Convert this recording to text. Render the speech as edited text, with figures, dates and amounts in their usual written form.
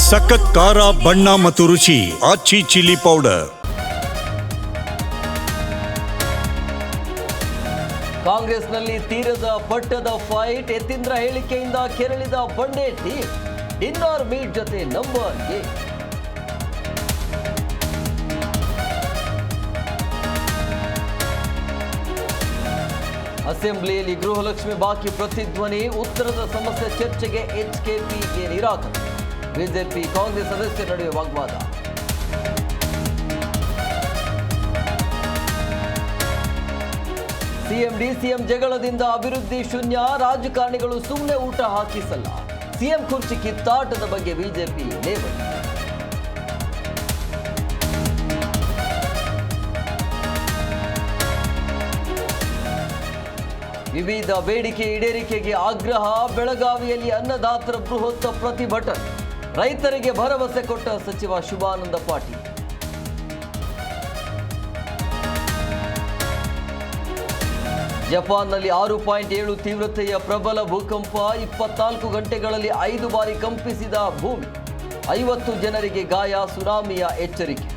ಸಖತ್ ಖಾರ ಬಣ್ಣ ಮತ್ತು ರುಚಿ ಆಚಿ ಚಿಲ್ಲಿ ಪೌಡರ್. ಕಾಂಗ್ರೆಸ್ನಲ್ಲಿ ತೀರದ ಪಟ್ಟದ ಫೈಟ್. ಯತೀಂದ್ರ ಹೇಳಿಕೆಯಿಂದ ಕೆರಳಿದ ಬಂಡೆ ಟೀಮ್. ಡಿನ್ನರ್ ಮೀಟ್ ಜೊತೆ ನಂಬರ್ ಎ. ಅಸೆಂಬ್ಲಿಯಲ್ಲಿ ಗೃಹಲಕ್ಷ್ಮಿ ಬಾಕಿ ಪ್ರತಿಧ್ವನಿ. ಉತ್ತರದ ಸಮಸ್ಯೆ ಚರ್ಚೆಗೆ ಎಚ್ಕೆಪಿಗೆ ನಿರಾಕರಣೆ. ಬಿಜೆಪಿ ಕಾಂಗ್ರೆಸ್ ಸದಸ್ಯರ ನಡುವೆ ವಾಗ್ವಾದ. ಸಿಎಂ ಡಿಸಿಎಂ ಜಗಳದಿಂದ ಅಭಿವೃದ್ಧಿ ಶೂನ್ಯ. ರಾಜಕಾರಣಿಗಳು ಸುಮ್ಮನೆ ಊಟ ಹಾಕಿಸಲ್ಲ. ಸಿಎಂ ಕುರ್ಚಿ ಕಿತ್ತಾಟದ ಬಗ್ಗೆ ಬಿಜೆಪಿ ಲೇವಡಿ. ವಿವಿಧ ಬೇಡಿಕೆ ಈಡೇರಿಕೆಗೆ ಆಗ್ರಹ. ಬೆಳಗಾವಿಯಲ್ಲಿ ಅನ್ನದಾತರ ಬೃಹತ್ ಪ್ರತಿಭಟನೆ. ರೈತರಿಗೆ ಭರವಸೆ ಕೊಟ್ಟ ಸಚಿವ ಶುಭಾನಂದ ಪಾಟೀಲ್. ಜಪಾನ್ನಲ್ಲಿ 6.7 ತೀವ್ರತೆಯ ಪ್ರಬಲ ಭೂಕಂಪ. 24 ಗಂಟೆಗಳಲ್ಲಿ 5 ಬಾರಿ ಕಂಪಿಸಿದ ಭೂಮಿ. 50 ಜನರಿಗೆ ಗಾಯ. ಸುನಾಮಿಯ ಎಚ್ಚರಿಕೆ.